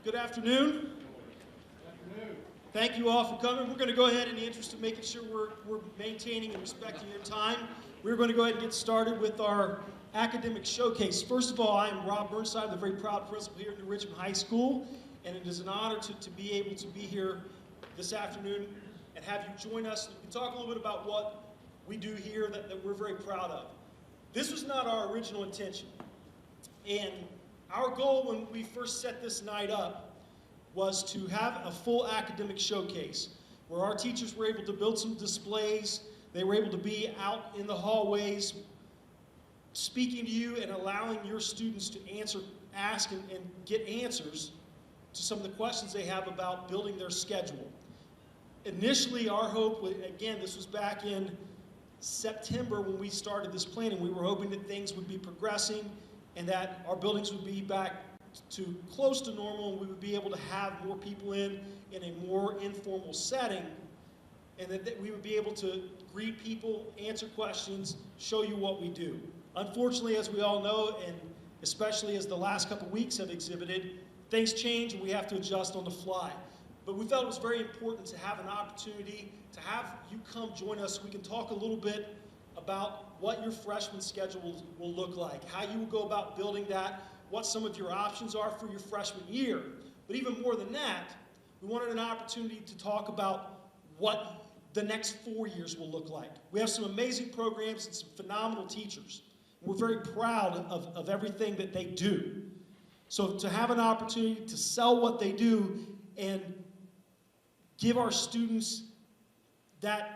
Good afternoon. Thank you all for coming. We're going to go ahead in the interest of making sure we're maintaining and respecting your time. We're going to go ahead and get started with our academic showcase. First of all, I am Rob Burnside, the very proud principal here at New Richmond High School, and it is an honor to be able to be here this afternoon and have you join us and talk a little bit about what we do here that we're very proud of. This was not our original intention, and our goal when we first set this night up was to have a full academic showcase where our teachers were able to build some displays. They were able to be out in the hallways speaking to you and allowing your students to ask and get answers to some of the questions they have about building their schedule. Initially, our hope, again, this was back in September when we started this planning, we were hoping that things would be progressing and that our buildings would be back to close to normal and we would be able to have more people in a more informal setting, and that we would be able to greet people, answer questions, show you what we do. Unfortunately, as we all know, and especially as the last couple weeks have exhibited, things change and we have to adjust on the fly. But we felt it was very important to have an opportunity to have you come join us so we can talk a little bit about what your freshman schedule will look like, how you will go about building that, what some of your options are for your freshman year. But even more than that, we wanted an opportunity to talk about what the next 4 years will look like. We have some amazing programs and some phenomenal teachers. We're very proud of everything that they do. So to have an opportunity to sell what they do and give our students that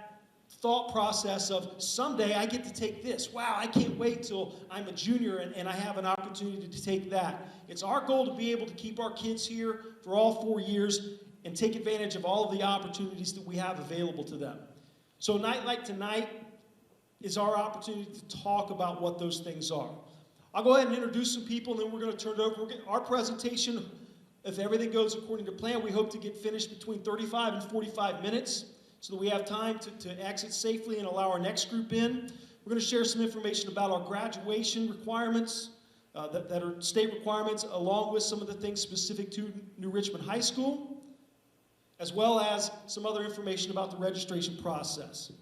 thought process of someday I get to take this. Wow, I can't wait till I'm a junior and I have an opportunity to take that. It's our goal to be able to keep our kids here for all 4 years and take advantage of all of the opportunities that we have available to them. So a night like tonight is our opportunity to talk about what those things are. I'll go ahead and introduce some people and then we're going to turn it over. Our presentation, if everything goes according to plan, we hope to get finished between 35 and 45 minutes so that we have time to exit safely and allow our next group in. We're going to share some information about our graduation requirements that are state requirements, along with some of the things specific to New Richmond High School, as well as some other information about the registration process.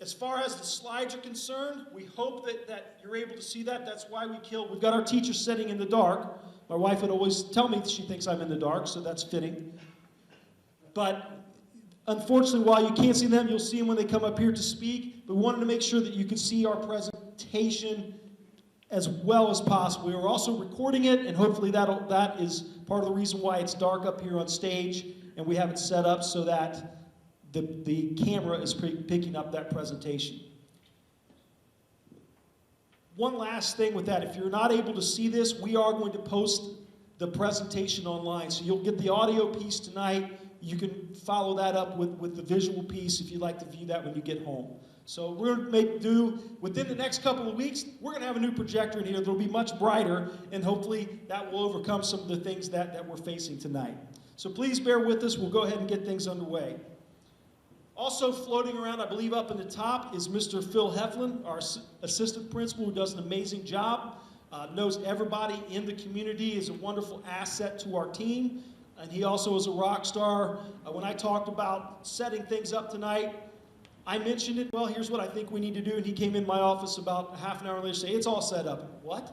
As far as the slides are concerned, we hope that you're able to see that. That's why we've got our teachers sitting in the dark. My wife would always tell me she thinks I'm in the dark, so that's fitting. But unfortunately, while you can't see them, you'll see them when they come up here to speak. But we wanted to make sure that you could see our presentation as well as possible. We are also recording it, and hopefully that is part of the reason why it's dark up here on stage, and we have it set up so that the camera is picking up that presentation. One last thing with that, if you're not able to see this, we are going to post the presentation online. So you'll get the audio piece tonight. You can follow that up with the visual piece if you'd like to view that when you get home. So we're going to make do. Within the next couple of weeks, we're going to have a new projector in here that'll be much brighter, and hopefully that will overcome some of the things that we're facing tonight. So please bear with us. We'll go ahead and get things underway. Also floating around, I believe up in the top, is Mr. Phil Heflin, our assistant principal, who does an amazing job, knows everybody in the community, is a wonderful asset to our team, and he also is a rock star. When I talked about setting things up tonight, I mentioned it, well, here's what I think we need to do, and he came in my office about half an hour later and said, it's all set up. What?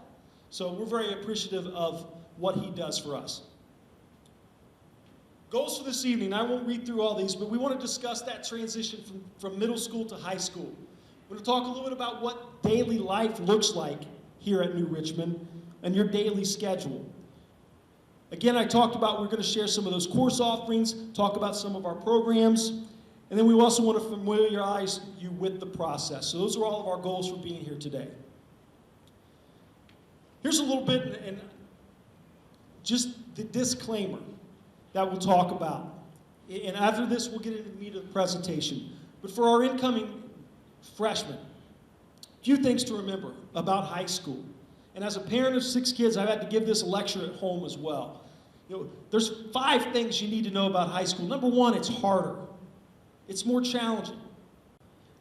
So we're very appreciative of what he does for us. Goals for this evening, I won't read through all these, but we want to discuss that transition from middle school to high school. We're going to talk a little bit about what daily life looks like here at New Richmond and your daily schedule. Again, I talked about we're going to share some of those course offerings, talk about some of our programs, and then we also want to familiarize you with the process. So those are all of our goals for being here today. Here's a little bit, and just the disclaimer that we'll talk about. And after this, we'll get into the meat of the presentation. But for our incoming freshmen, a few things to remember about high school. And as a parent of 6 kids, I've had to give this lecture at home as well. There's 5 things you need to know about high school. Number 1, it's harder. It's more challenging.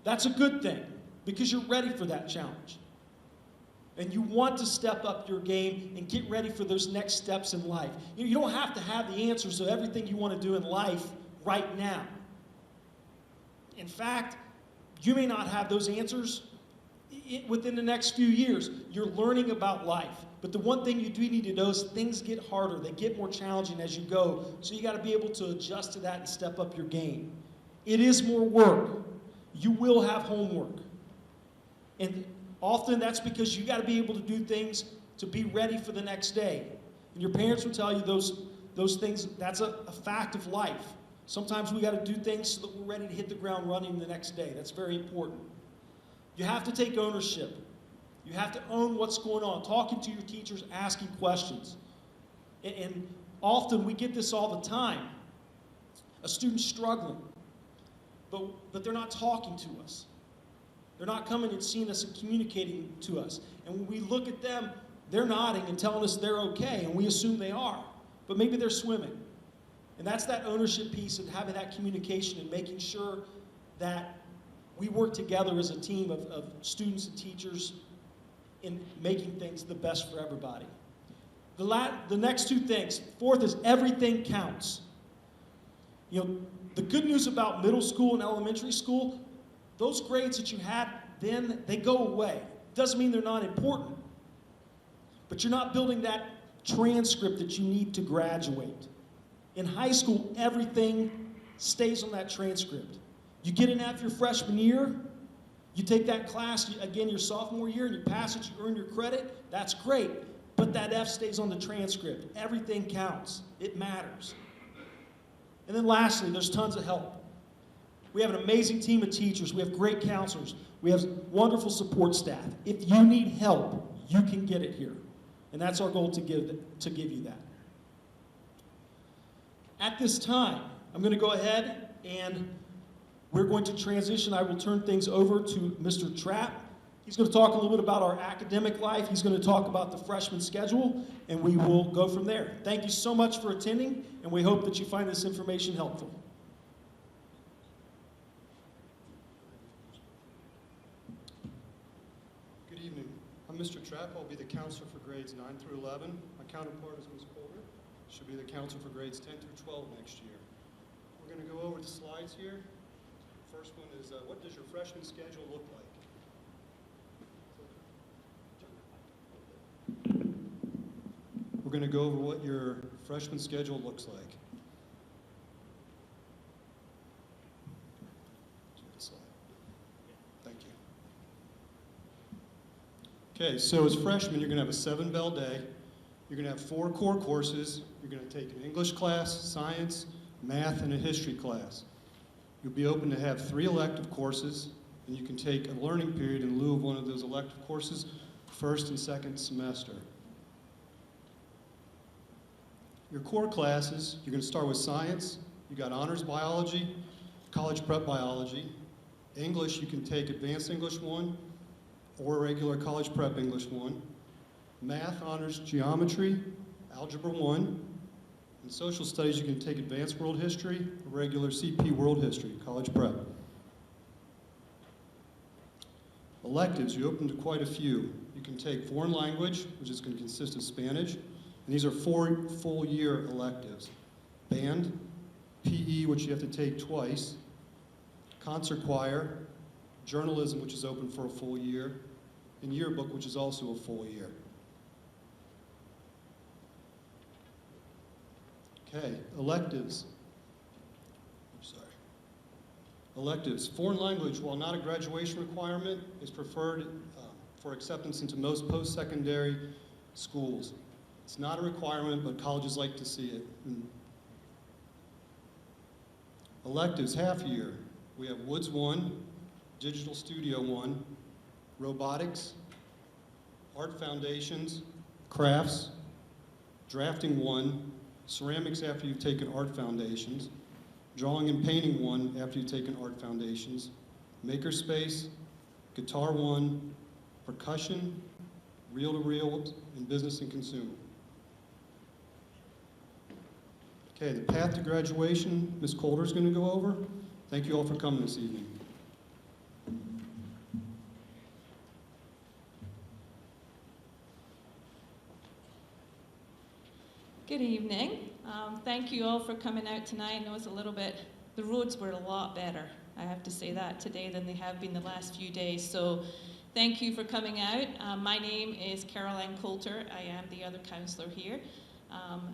That's a good thing because you're ready for that challenge. and you want to step up your game and get ready for those next steps in life. You don't have to have the answers to everything you want to do in life right now. In fact, you may not have those answers within the next few years. You're learning about life. But the one thing you do need to know is things get harder. They get more challenging as you go. So you got to be able to adjust to that and step up your game. It is more work. You will have homework. And often that's because you got to be able to do things to be ready for the next day. And your parents will tell you those things, that's a fact of life. Sometimes we got to do things so that we're ready to hit the ground running the next day. That's very important. You have to take ownership. You have to own what's going on, talking to your teachers, asking questions. And often we get this all the time. A student's struggling, but they're not talking to us. They're not coming and seeing us and communicating to us. And when we look at them, they're nodding and telling us they're okay, and we assume they are. But maybe they're swimming. And that's that ownership piece and having that communication and making sure that we work together as a team of students and teachers in making things the best for everybody. The next two things. Fourth is everything counts. You know, the good news about middle school and elementary school, those grades that you had then, they go away. Doesn't mean they're not important. But you're not building that transcript that you need to graduate. In high school, everything stays on that transcript. You get an F your freshman year, you take that class again your sophomore year and you pass it, you earn your credit, that's great. But that F stays on the transcript. Everything counts. It matters. And then lastly, there's tons of help. We have an amazing team of teachers. We have great counselors. We have wonderful support staff. If you need help, you can get it here. And that's our goal to give you that. At this time, I'm going to go ahead and we're going to transition. I will turn things over to Mr. Trapp. He's going to talk a little bit about our academic life. He's going to talk about the freshman schedule, and we will go from there. Thank you so much for attending, and we hope that you find this information helpful. Good evening. I'm Mr. Trapp. I'll be the counselor for grades 9 through 11. My counterpart is Ms. Colder. She'll be the counselor for grades 10 through 12 next year. We're going to go over the slides here. First one is, what does your freshman schedule look like? We're going to go over what your freshman schedule looks like. Thank you. Okay, so as freshmen, you're going to have a 7-bell day. You're going to have 4 core courses. You're going to take an English class, science, math, and a history class. You'll be open to have 3 elective courses, and you can take a learning period in lieu of one of those elective courses, first and second semester. Your core classes, you're going to start with science. You got honors biology, college prep biology. English, you can take advanced English 1 or regular college prep English 1. Math, honors geometry, algebra 1. In social studies, you can take advanced world history, or regular CP world history, college prep. Electives, you open to quite a few. You can take foreign language, which is going to consist of Spanish, and these are 4 full-year electives. Band, PE, which you have to take twice, concert choir, journalism, which is open for a full year, and yearbook, which is also a full year. Okay, electives. Electives. Foreign language, while not a graduation requirement, is preferred for acceptance into most post-secondary schools. It's not a requirement, but colleges like to see it. Electives, half year. We have Woods 1, Digital Studio 1, Robotics, Art Foundations, Crafts, Drafting 1, Ceramics after you've taken Art Foundations, Drawing and Painting 1 after you've taken Art Foundations, Makerspace, Guitar 1, Percussion, Reel-to-Reel, and Business and Consumer. Okay, the path to graduation, Ms. Colder is going to go over. Thank you all for coming this evening. Okay, thank you all for coming out tonight. I know it's a little bit, the roads were a lot better, I have to say that today, than they have been the last few days. So thank you for coming out. My name is Caroline Coulter. I am the other counsellor here.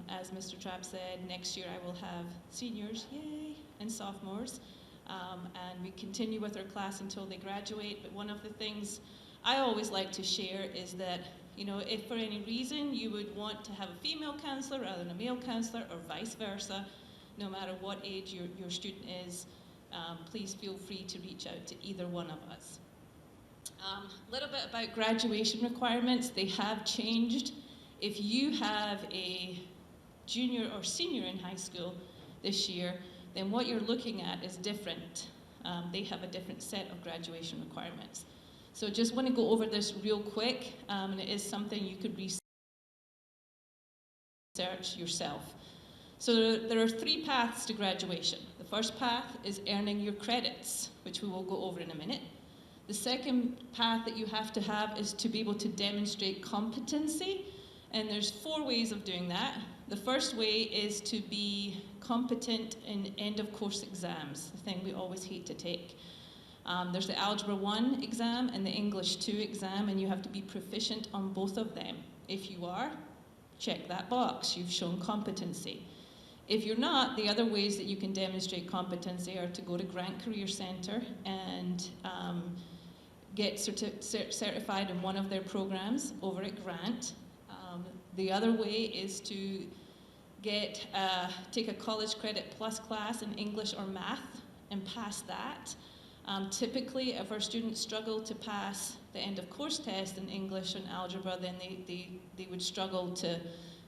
As Mr. Trapp said, next year I will have seniors, yay, and sophomores. And we continue with our class until they graduate. But one of the things I always like to share is that, you know, if for any reason you would want to have a female counsellor rather than a male counsellor, or vice versa, no matter what age your student is, please feel free to reach out to either one of us. A little bit about graduation requirements. They have changed. If you have a junior or senior in high school this year, then what you're looking at is different. They have a different set of graduation requirements. So just want to go over this real quick, and it is something you could research yourself. So there are 3 paths to graduation. The first path is earning your credits, which we will go over in a minute. The second path that you have to have is to be able to demonstrate competency, and there's 4 ways of doing that. The first way is to be competent in end-of-course exams, the thing we always hate to take. There's the Algebra 1 exam and the English 2 exam, and you have to be proficient on both of them. If you are, check that box. You've shown competency. If you're not, the other ways that you can demonstrate competency are to go to Grant Career Centre and get certified in one of their programs over at Grant. The other way is to take a college credit plus class in English or math and pass that. Typically, if our students struggle to pass the end-of-course test in English and algebra, then they would struggle to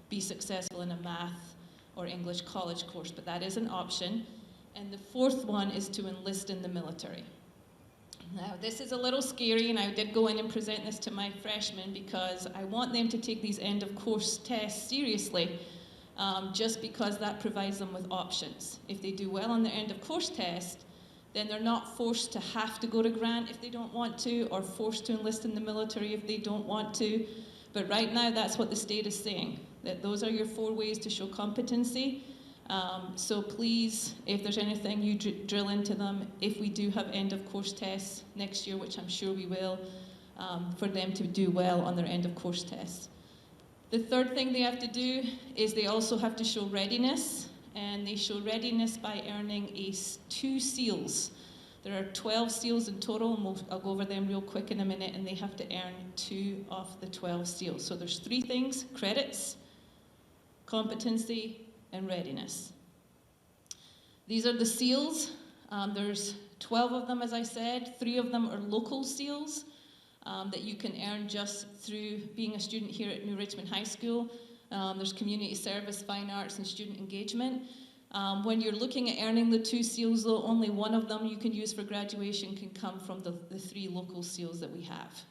be successful in a math or English college course, but that is an option. And the 4th one is to enlist in the military. Now, this is a little scary, and I did go in and present this to my freshmen because I want them to take these end-of-course tests seriously, just because that provides them with options. If they do well on their end-of-course test, then they're not forced to have to go to Grant if they don't want to, or forced to enlist in the military if they don't want to. But right now, that's what the state is saying, that those are your 4 ways to show competency. So please, if there's anything, you drill into them. If we do have end-of-course tests next year, which I'm sure we will, for them to do well on their end-of-course tests. The 3rd thing they have to do is they also have to show readiness. And they show readiness by earning 2 seals. There are 12 seals in total, and I'll go over them real quick in a minute, and they have to earn 2 of the 12 seals. So there's 3 things: credits, competency, and readiness. These are the seals. There's 12 of them, as I said. 3 of them are local seals that you can earn just through being a student here at New Richmond High School. There's community service, fine arts, and student engagement. When you're looking at earning the 2 seals, though, only one of them you can use for graduation can come from the 3 local seals that we have.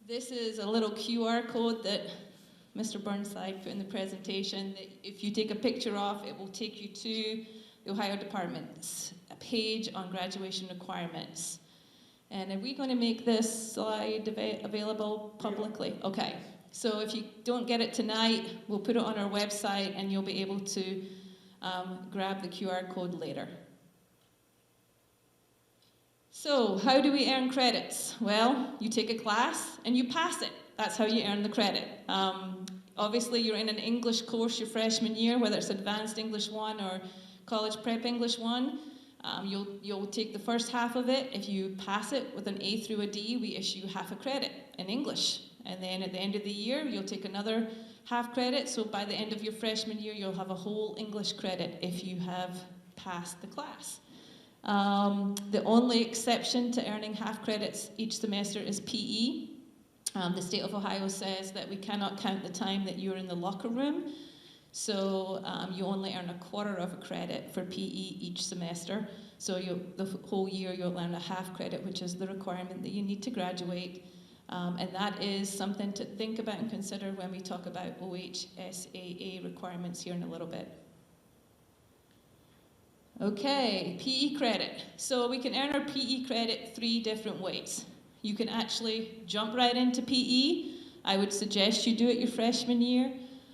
This is a little QR code that Mr. Burnside put in the presentation, that if you take a picture of, it will take you to the Ohio Department's page on graduation requirements. And are we going to make this slide available publicly? Okay. So if you don't get it tonight, we'll put it on our website, and you'll be able to grab the QR code later. So how do we earn credits? Well, you take a class and you pass it. That's how you earn the credit. Obviously, you're in an English course your freshman year, whether it's Advanced English 1 or College Prep English 1. You'll take the first half of it. If you pass it with an A through a D, we issue half a credit in English. And then at the end of the year, you'll take another half credit. So by the end of your freshman year, you'll have a whole English credit if you have passed the class. The only exception to earning half credits each semester is PE. The state of Ohio says that we cannot count the time that you're in the locker room. So you only earn a quarter of a credit for PE each semester. So the whole year you'll earn a half credit, which is the requirement that you need to graduate. And that is something to think about and consider when we talk about OHSAA requirements here in a little bit. Okay, PE credit. So we can earn our PE credit 3 different ways. You can actually jump right into PE. I would suggest you do it your freshman year.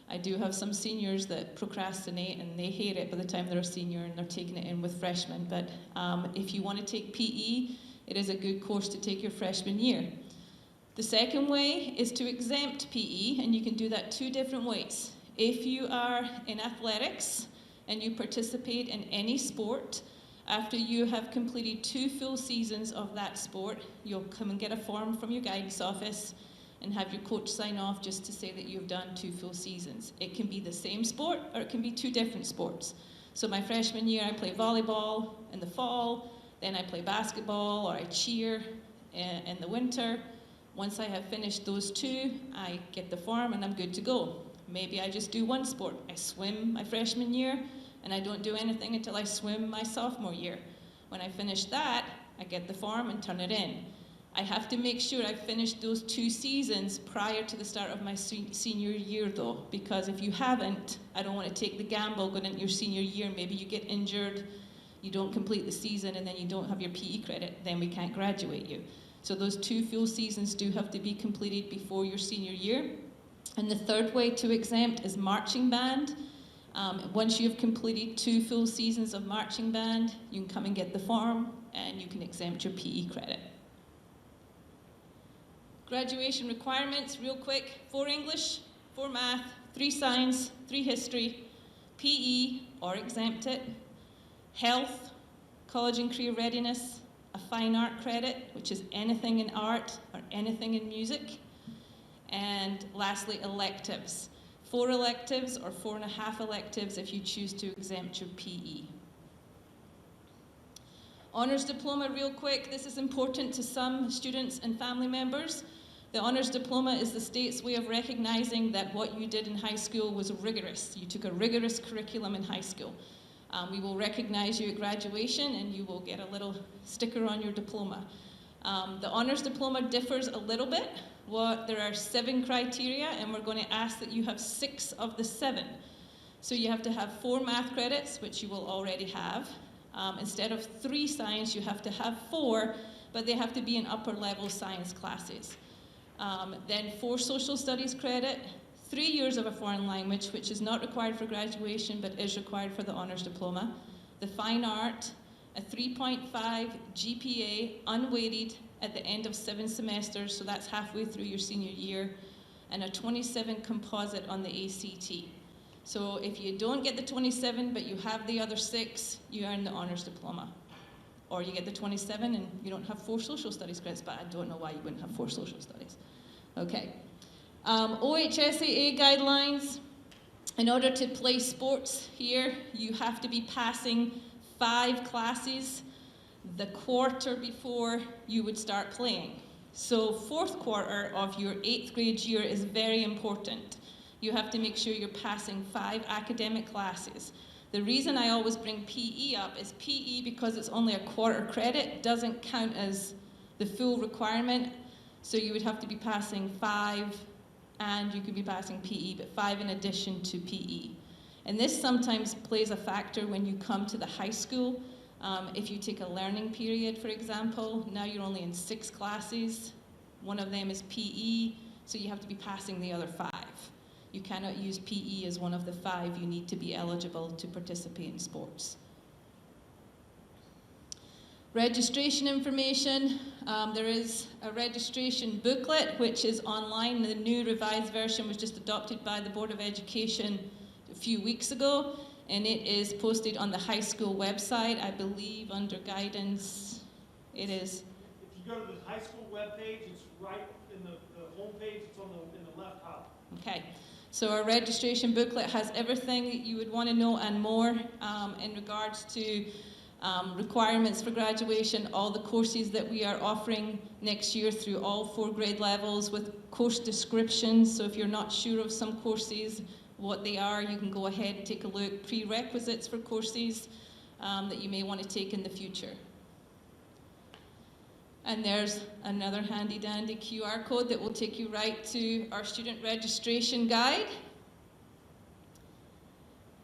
I do have some seniors that procrastinate and they hate it by the time they're a senior and they're taking it in with freshmen. But if you want to take PE, it is a good course to take your freshman year. The second way is to exempt PE, and you can do that 2 different ways. If you are in athletics and you participate in any sport, after you have completed 2 full seasons of that sport, you'll come and get a form from your guidance office and have your coach sign off just to say that you've done 2 full seasons. It can be the same sport or it can be 2 different sports. So my freshman year I play volleyball in the fall, then I play basketball or I cheer in the winter. Once I have finished those 2, I get the form and I'm good to go. Maybe I just do 1 sport. I swim my freshman year and I don't do anything until I swim my sophomore year. When I finish that, I get the form and turn it in. I have to make sure I finish those 2 seasons prior to the start of my senior year though, because if you haven't, I don't want to take the gamble going into your senior year. Maybe you get injured, you don't complete the season, and then you don't have your PE credit, then we can't graduate you. So those 2 full seasons do have to be completed before your senior year. And the third way to exempt is marching band. Once you've completed 2 full seasons of marching band, you can come and get the form and you can exempt your PE credit. Graduation requirements, real quick: 4 English, 4 math, 3 science, 3 history, PE or exempt it, health, college and career readiness, a fine art credit, which is anything in art or anything in music, and lastly, electives. 4 electives or 4.5 electives if you choose to exempt your PE. Honours diploma, real quick. This is important to some students and family members. The honours diploma is the state's way of recognizing that what you did in high school was rigorous. You took a rigorous curriculum in high school. We will recognize you at graduation and you will get a little sticker on your diploma. The honours diploma differs a little bit. There are 7 criteria and we're going to ask that you have 6 of the 7. So you have to have 4 math credits, which you will already have. Instead of 3 science, you have to have 4, but they have to be in upper level science classes. Then 4 social studies credit, 3 years of a foreign language, which is not required for graduation, but is required for the honours diploma. The fine art, a 3.5 GPA, unweighted at the end of 7 semesters, so that's halfway through your senior year, and a 27 composite on the ACT. So if you don't get the 27, but you have the other 6, you earn the honours diploma. Or you get the 27 and you don't have 4 social studies credits, but I don't know why you wouldn't have 4 social studies. Okay. OHSAA guidelines. In order to play sports here, you have to be passing 5 classes the quarter before you would start playing. So 4th quarter of your 8th grade year is very important. You have to make sure you're passing 5 academic classes. The reason I always bring PE up is PE, because it's only a quarter credit, doesn't count as the full requirement. So you would have to be passing 5, and you could be passing PE, but 5 in addition to PE. And this sometimes plays a factor when you come to the high school. If you take a learning period, for example, now you're only in 6 classes. One of them is PE, so you have to be passing the other 5. You cannot use PE as one of the 5. You need to be eligible to participate in sports. Registration information. There is a registration booklet which is online. The new revised version was just adopted by the Board of Education a few weeks ago, and it is posted on the high school website, I believe under guidance. It is. If you go to the high school webpage, it's right in the home page, it's in the left top. Okay. So our registration booklet has everything that you would want to know and more in regards to requirements for graduation, all the courses that we are offering next year through all 4 grade levels with course descriptions. So if you're not sure of some courses, what they are, you can go ahead and take a look. Prerequisites for courses that you may want to take in the future. And there's another handy dandy QR code that will take you right to our student registration guide.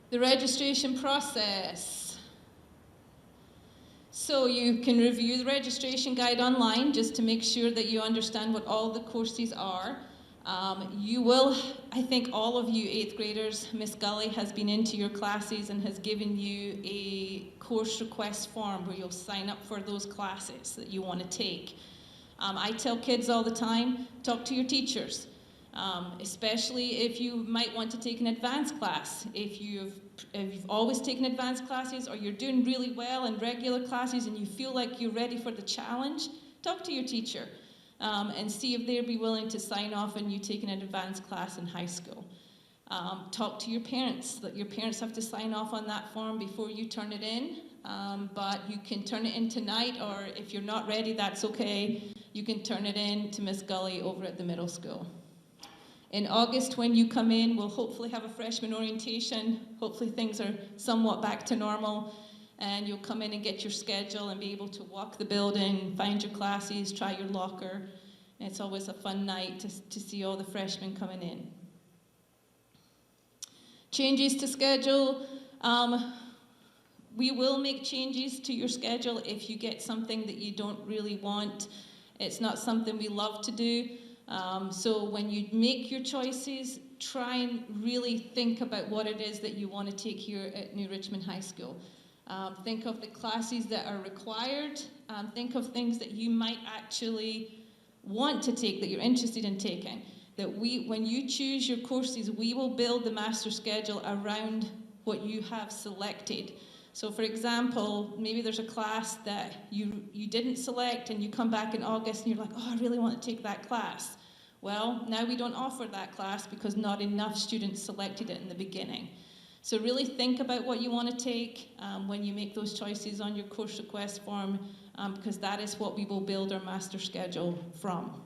The registration process. So you can review the registration guide online just to make sure that you understand what all the courses are. You will, I think all of you 8th graders, Miss Gully has been into your classes and has given you a course request form where you'll sign up for those classes that you want to take. I tell kids all the time, talk to your teachers, especially if you might want to take an advanced class. If you've always taken advanced classes, or you're doing really well in regular classes and you feel like you're ready for the challenge, talk to your teacher. And see if they'd be willing to sign off on you taking an advanced class in high school. Talk to your parents. That your parents have to sign off on that form before you turn it in. But you can turn it in tonight, or if you're not ready, that's okay. You can turn it in to Miss Gully over at the middle school. In August, when you come in, we'll hopefully have a freshman orientation. Hopefully things are somewhat back to normal. And you'll come in and get your schedule and be able to walk the building, find your classes, try your locker. And it's always a fun night to see all the freshmen coming in. Changes to schedule. We will make changes to your schedule if you get something that you don't really want. It's not something we love to do. So when you make your choices, try and really think about what it is that you want to take here at New Richmond High School. Think of the classes that are required. Think of things that you might actually want to take, that you're interested in taking. That when you choose your courses, we will build the master schedule around what you have selected. So for example, maybe there's a class that you didn't select and you come back in August and you're like, oh, I really want to take that class. Well, now we don't offer that class because not enough students selected it in the beginning. So really think about what you want to take when you make those choices on your course request form, because that is what we will build our master schedule from.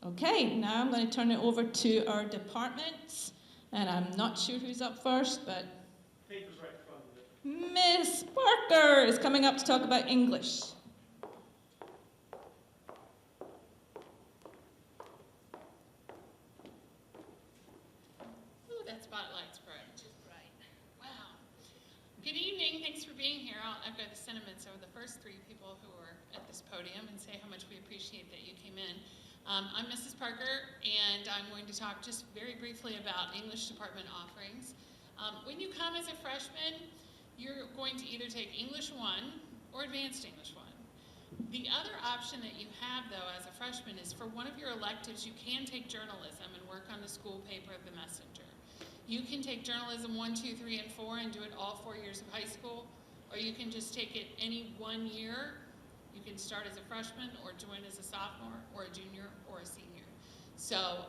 Okay, now I'm going to turn it over to our departments, and I'm not sure who's up first, but Paper's right in front of it. Miss Parker is coming up to talk about English. Spotlight's bright. Right. Wow. Good evening. Thanks for being here. I'll echo the sentiments of the first 3 people who were at this podium and say how much we appreciate that you came in. I'm Mrs. Parker, and I'm going to talk just very briefly about English department offerings. When you come as a freshman, you're going to either take English 1 or Advanced English 1. The other option that you have, though, as a freshman is for one of your electives, you can take journalism and work on the school paper, The Messenger. You can take journalism 1, 2, 3, and 4 and do it all 4 years of high school, or you can just take it any 1 year. You can start as a freshman or join as a sophomore or a junior or a senior. So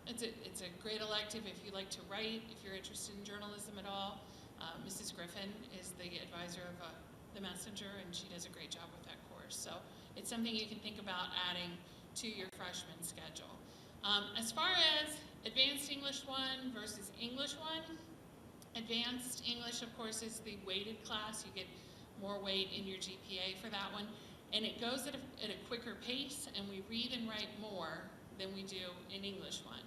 it's a great elective if you like to write, if you're interested in journalism at all. Mrs. Griffin is the advisor of The Messenger, and she does a great job with that course. So it's something you can think about adding to your freshman schedule. As far as Advanced English 1 versus English 1, Advanced English, of course, is the weighted class. You get more weight in your GPA for that one. And it goes at a quicker pace, and we read and write more than we do in English 1.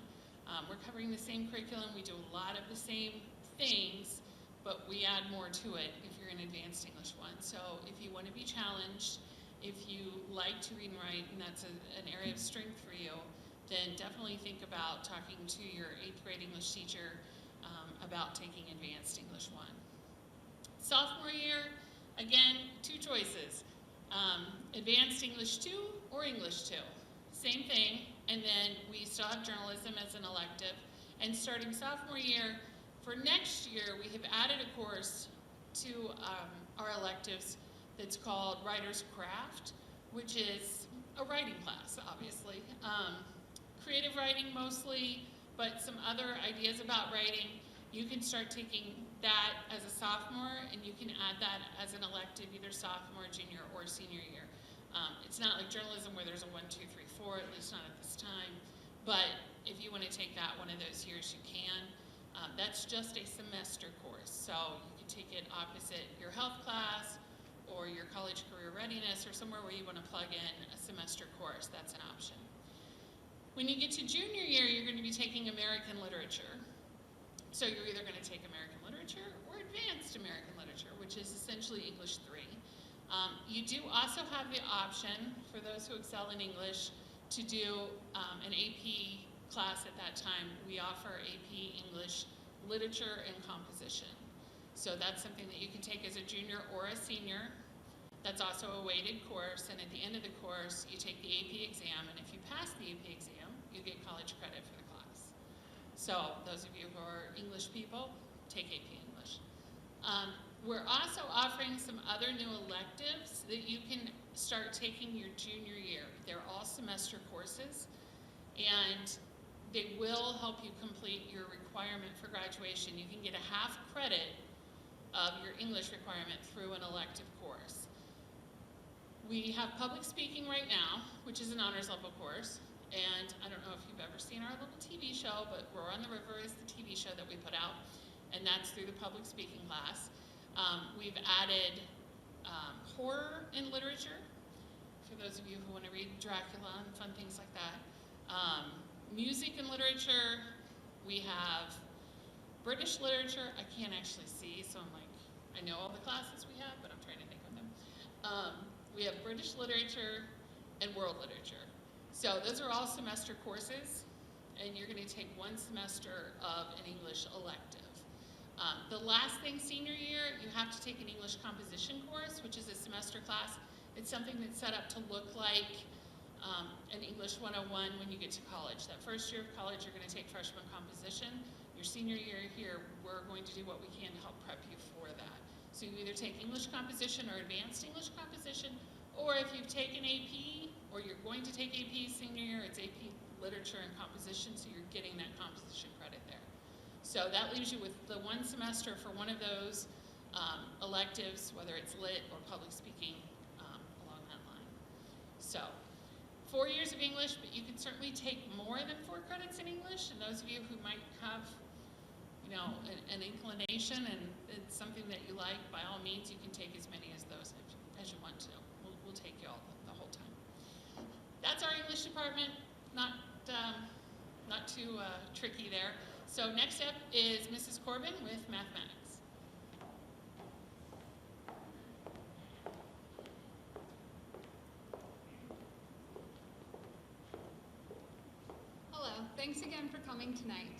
We're covering the same curriculum. We do a lot of the same things, but we add more to it if you're in Advanced English 1. So if you want to be challenged, if you like to read and write, and that's an area of strength for you, then definitely think about talking to your 8th grade English teacher about taking Advanced English 1. Sophomore year, again, 2 choices. Advanced English 2 or English 2. Same thing, and then we still have journalism as an elective. And starting sophomore year, for next year, we have added a course to our electives that's called Writer's Craft, which is a writing class, obviously. Creative writing mostly, but some other ideas about writing. You can start taking that as a sophomore, and you can add that as an elective, either sophomore, junior, or senior year. It's not like journalism where there's a 1, 2, 3, 4, at least not at this time. But if you want to take that one of those years, you can. That's just a semester course, so you can take it opposite your health class or your college career readiness, or somewhere where you want to plug in a semester course. That's an option. When you get to junior year, you're going to be taking American literature. So you're either going to take American literature or advanced American literature, which is essentially English 3. You do also have the option, for those who excel in English, to do an AP class at that time. We offer AP English, Literature, and Composition. So that's something that you can take as a junior or a senior. That's also a weighted course, and at the end of the course, you take the AP exam, and if you pass the AP exam, you get college credit for the class. So those of you who are English people, take AP English. We're also offering some other new electives that you can start taking your junior year. They're all semester courses, and they will help you complete your requirement for graduation. You can get a half credit of your English requirement through an elective course. We have public speaking right now, which is an honors level course, and I don't know if you've ever seen our little TV show, but Roar on the River is the TV show that we put out, and that's through the public speaking class. We've added horror and literature, for those of you who want to read Dracula and fun things like that. Music and literature, we have British literature. I can't actually see, so I'm like, I know all the classes we have, but I'm trying to think of them. We have British literature and world literature. So those are all semester courses, and you're going to take one semester of an English elective. The last thing, senior year, you have to take an English composition course, which is a semester class. It's something that's set up to look like an English 101 when you get to college. That first year of college, you're going to take freshman composition. Your senior year here, we're going to do what we can to help prep you for that. So you either take English composition or advanced English composition, or if you've taken AP, or you're going to take AP senior year, it's AP literature and composition, so you're getting that composition credit there. So that leaves you with the one semester for one of those electives, whether it's lit or public speaking, along that line. So 4 years of English, but you can certainly take more than 4 credits in English, and those of you who might have an inclination and it's something that you like, by all means, you can take as many as those as you want to. We'll take you all the whole time. That's our English department. Not too tricky there. So next up is Mrs. Corbin with mathematics. Hello, thanks again for coming tonight.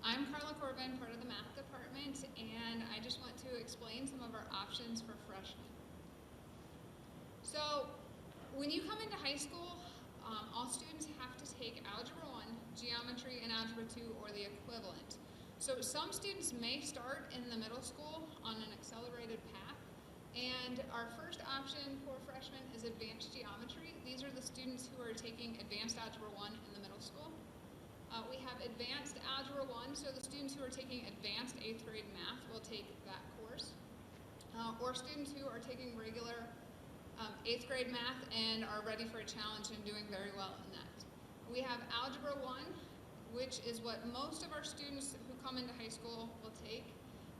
I'm Carla Corbin, part of the math department, and I just want to explain some of our options for freshmen. So, when you come into high school, all students have to take Algebra 1, Geometry, and Algebra 2, or the equivalent. So some students may start in the middle school on an accelerated path, and our first option for freshmen is Advanced Geometry. These are the students who are taking Advanced Algebra 1 in the middle school. We have Advanced Algebra 1, so the students who are taking Advanced 8th grade math will take that course. Or students who are taking regular 8th grade math and are ready for a challenge and doing very well in that. We have Algebra 1, which is what most of our students who come into high school will take.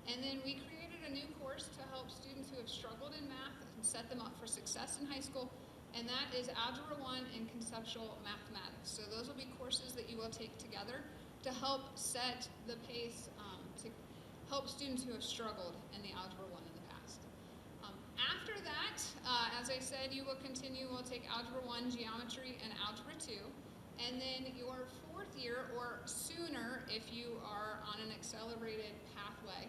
And then we created a new course to help students who have struggled in math and set them up for success in high school, and that is Algebra 1 and Conceptual Mathematics. So those will be courses that you will take together to help set the pace, to help students who have struggled in the Algebra 1 in the past. After that, as I said, you will continue, we'll take Algebra 1, Geometry, and Algebra 2. And then your 4th year, or sooner if you are on an accelerated pathway,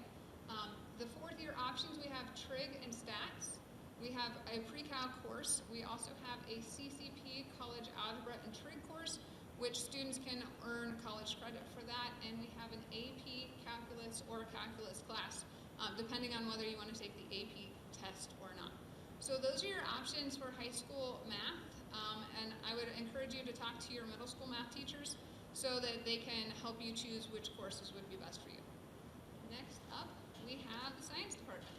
the 4th year options, we have Trig and Stats. We have a pre-cal course. We also have a CCP College Algebra and Trig course, which students can earn college credit for that. And we have an AP Calculus or Calculus class, depending on whether you want to take the AP test or not. So those are your options for high school math. And I would encourage you to talk to your middle school math teachers so that they can help you choose which courses would be best for you. Next up, we have the science department.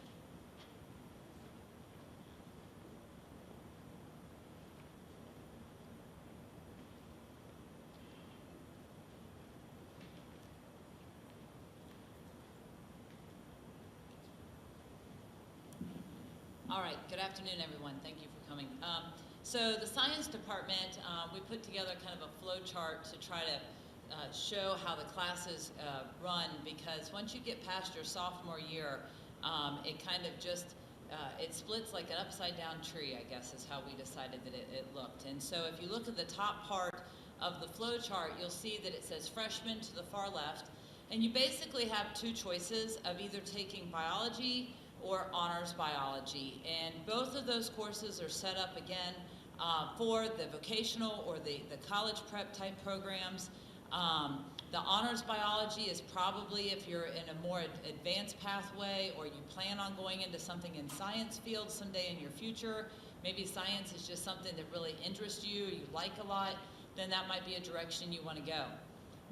All right, good afternoon, everyone. Thank you for coming. So the science department, we put together kind of a flow chart to try to show how the classes run, because once you get past your sophomore year, it kind of just it splits like an upside down tree, I guess is how we decided that it looked. And so if you look at the top part of the flow chart, you'll see that it says freshman to the far left. And you basically have two choices of either taking biology or honors biology. And both of those courses are set up again for the vocational or the college prep type programs. The honors biology is probably if you're in a more advanced pathway or you plan on going into something in science field someday in your future. Maybe science is just something that really interests you, you like a lot, then that might be a direction you want to go.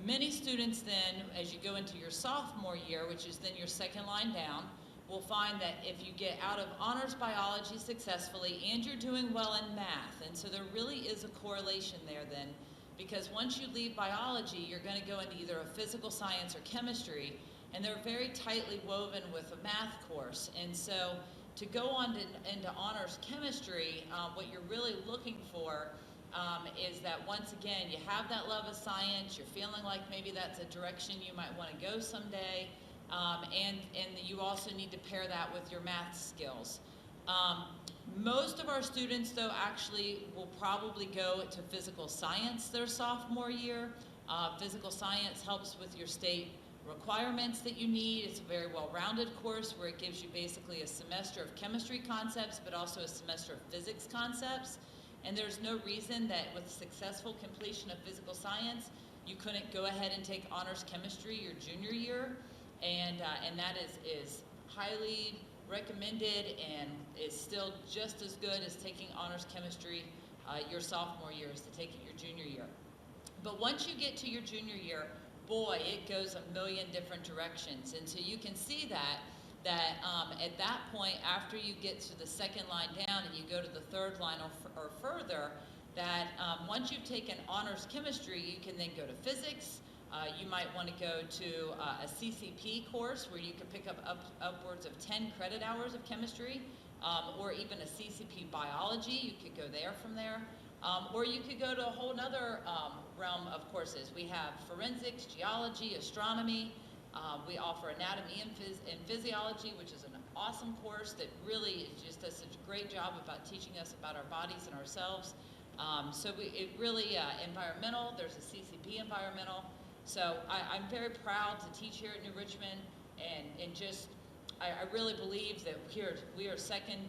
Many students then, as you go into your sophomore year, which is then your second line down, will find that if you get out of honors biology successfully and you're doing well in math, and so there really is a correlation there then, because once you leave biology, you're going to go into either a physical science or chemistry, and they're very tightly woven with a math course. And so to go on into honors chemistry, what you're really looking for is that once again, you have that love of science, you're feeling like maybe that's a direction you might want to go someday, and you also need to pair that with your math skills. Most of our students, though, actually will probably go to physical science their sophomore year. Physical science helps with your state requirements that you need. It's a very well-rounded course where it gives you basically a semester of chemistry concepts, but also a semester of physics concepts. And there's no reason that with successful completion of physical science, you couldn't go ahead and take honors chemistry your junior year. And that is highly recommended and is still just as good as taking honors chemistry your sophomore year as to take it your junior year. But once you get to your junior year, boy, it goes a million different directions. And so you can see that at that point, after you get to the second line down and you go to the third line or further, that once you've taken honors chemistry, you can then go to physics. You might want to go to a CCP course where you could pick up upwards of 10 credit hours of chemistry, or even a CCP biology. You could go there from there. Or you could go to a whole other realm of courses. We have forensics, geology, astronomy. We offer anatomy and physiology, which is an awesome course that really just does such a great job about teaching us about our bodies and ourselves. It really, environmental, there's a CCP environmental. So I'm very proud to teach here at New Richmond, and I really believe that we are second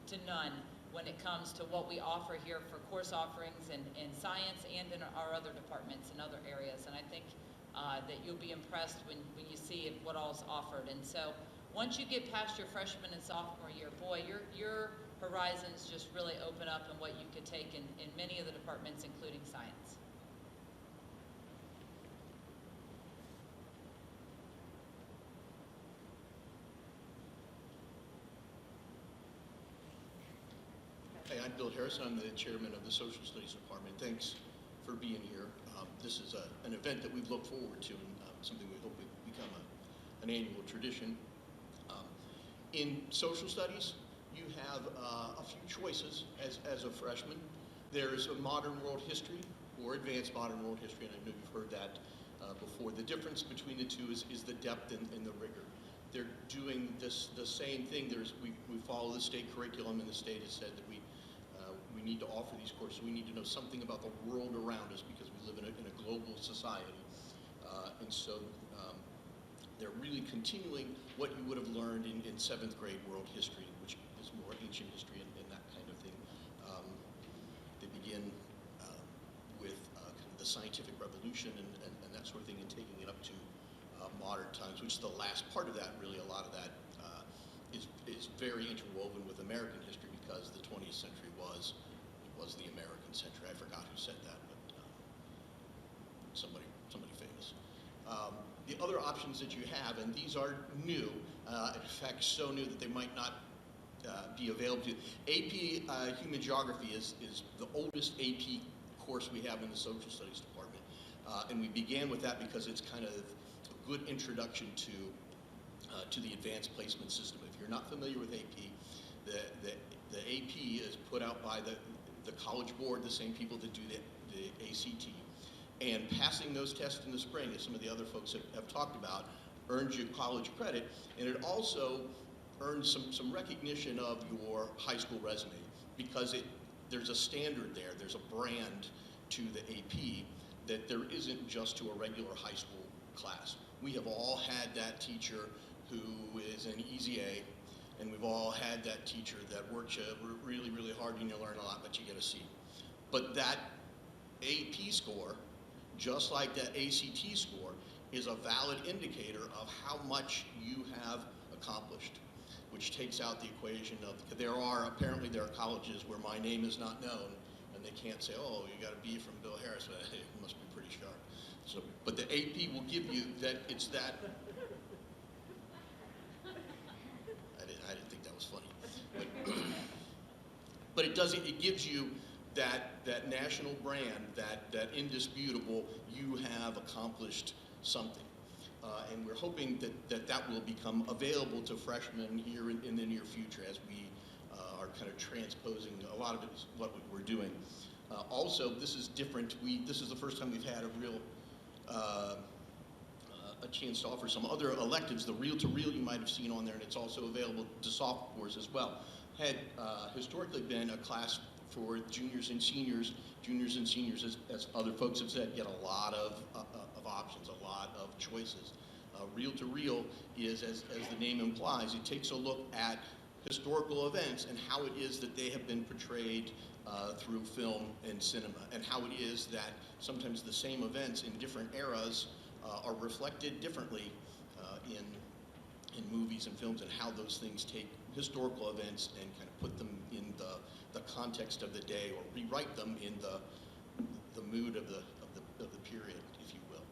to none when it comes to what we offer here for course offerings in science and in our other departments and other areas. And I think that you'll be impressed when you see what all is offered. And so once you get past your freshman and sophomore year, boy, your horizons just really open up in what you could take in many of the departments, including science. Hey, I'm Bill Harrison. I'm the chairman of the Social Studies Department. Thanks for being here. This is an event that we've looked forward to, and something we hope will become an annual tradition. In social studies, you have a few choices as a freshman. There's a modern world history or advanced modern world history, and I know you've heard that before. The difference between the two is the depth and the rigor. They're doing the same thing. We follow the state curriculum, and the state has said that we need to offer these courses. We need to know something about the world around us because we live in a global society. And so they're really continuing what you would have learned in 7th grade world history, which is more ancient history and that kind of thing. They begin with kind of the scientific revolution and that sort of thing, and taking it up to modern times, which is the last part of that. Really, a lot of that is very interwoven with American history because the 20th century was the American century. I forgot who said that, but somebody famous. The other options that you have, and these are new, in fact so new that they might not be available to you. AP Human Geography is the oldest AP course we have in the Social Studies Department. And we began with that because it's kind of a good introduction to the advanced placement system. If you're not familiar with AP, the AP is put out by the College Board, the same people that do the ACT. And passing those tests in the spring, as some of the other folks have talked about, earns you college credit, and it also earn some recognition of your high school resume, because there's a standard there, there's a brand to the AP that there isn't just to a regular high school class. We have all had that teacher who is an easy A, and we've all had that teacher that works you really, really hard and you learn a lot, but you get a C. But that AP score, just like that ACT score, is a valid indicator of how much you have accomplished, which takes out the equation of, apparently there are colleges where my name is not known, and they can't say, oh, you got a B from Bill Harris, but hey, it must be pretty sharp. So, but the AP will give you that, it's that, I didn't think that was funny. But it gives you that national brand, that indisputable, you have accomplished something. And we're hoping that will become available to freshmen here in the near future as we are kind of transposing a lot of it is what we're doing. Also, this is different. This is the first time we've had a real a chance to offer some other electives. The reel-to-reel you might have seen on there, and it's also available to sophomores as well. Had historically been a class for juniors and seniors. Juniors and seniors, as other folks have said, get a lot of options, a lot of choices. Reel-to-reel is, as the name implies, it takes a look at historical events and how it is that they have been portrayed through film and cinema, and how it is that sometimes the same events in different eras are reflected differently in movies and films, and how those things take historical events and kind of put them in the context of the day, or rewrite them in the mood of the period, if you will.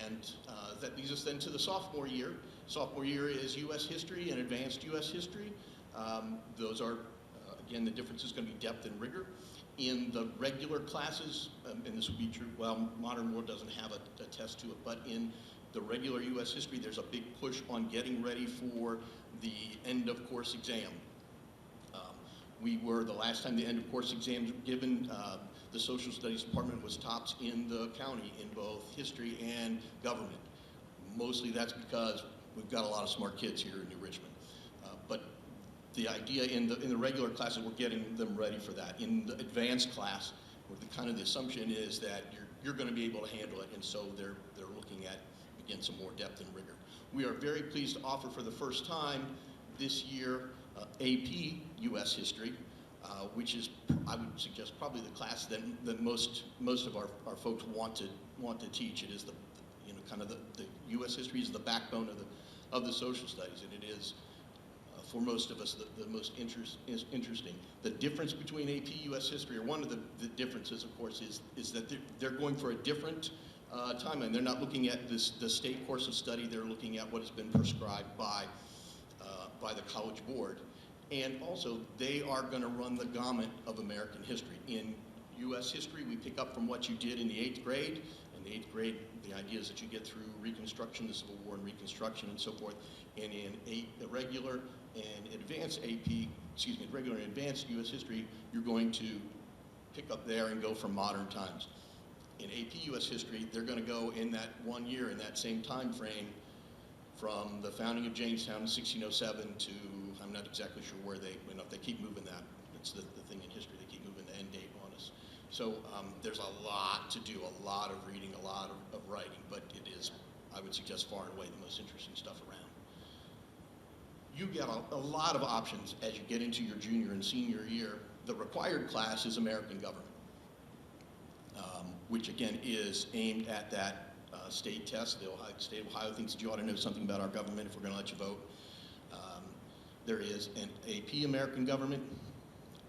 And that leads us then to the sophomore year. Sophomore year is U.S. history and advanced U.S. history. Those are, again, the difference is going to be depth and rigor. In the regular classes, and this would be true, well, modern world doesn't have a test to it, but in the regular U.S. history, there's a big push on getting ready for the end of course exam. The last time the end of course exams were given, the social studies department was tops in the county in both history and government. Mostly that's because we've got a lot of smart kids here in New Richmond. But the idea in the regular classes, we're getting them ready for that. In the advanced class, where the assumption is that you're going to be able to handle it, and so they're looking at, again, some more depth and rigor. We are very pleased to offer for the first time this year AP U.S. History, which is, I would suggest, probably the class that most of our folks want to teach. It is the U.S. history is the backbone of the social studies, and it is for most of us the most interesting. The difference between AP U.S. history, or one of the differences, of course, is that they're going for a different timeline. They're not looking at the state course of study. They're looking at what has been prescribed by the College Board. And also, they are going to run the gamut of American history. In U.S. history, we pick up from what you did in the 8th grade. In the 8th grade, the idea is that you get through Reconstruction, the Civil War and Reconstruction, and so forth. And in regular and advanced regular and advanced U.S. history, you're going to pick up there and go from modern times. In AP U.S. history, they're going to go in that 1 year, in that same time frame, from the founding of Jamestown in 1607 to, I'm not exactly sure where if they keep moving that. It's the thing in history, they keep moving the end date on us. So there's a lot to do, a lot of reading, a lot of writing, but it is, I would suggest, far and away the most interesting stuff around. You get a lot of options as you get into your junior and senior year. The required class is American government, which again is aimed at that state test. The state of Ohio thinks that you ought to know something about our government if we're going to let you vote. There is an AP American government,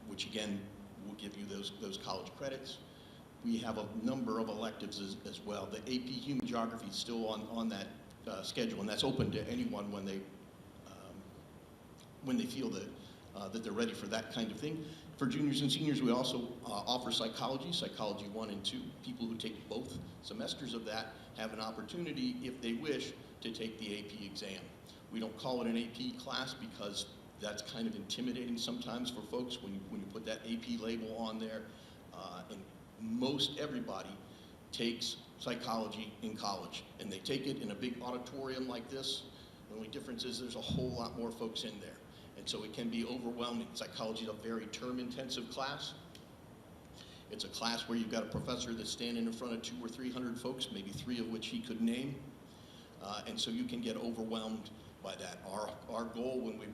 which again will give you those college credits. We have a number of electives as well. The AP Human Geography is still on that schedule, and that's open to anyone when they feel that they're ready for that kind of thing. For juniors and seniors, we also offer psychology 1 and 2. People who take both semesters of that have an opportunity, if they wish, to take the AP exam. We don't call it an AP class because that's kind of intimidating sometimes for folks when you put that AP label on there. And most everybody takes psychology in college, and they take it in a big auditorium like this. The only difference is there's a whole lot more folks in there. And so it can be overwhelming. Psychology is a very term-intensive class. It's a class where you've got a professor that's standing in front of 200 or 300 folks, maybe 3 of which he could name. And so you can get overwhelmed by that. Our goal when we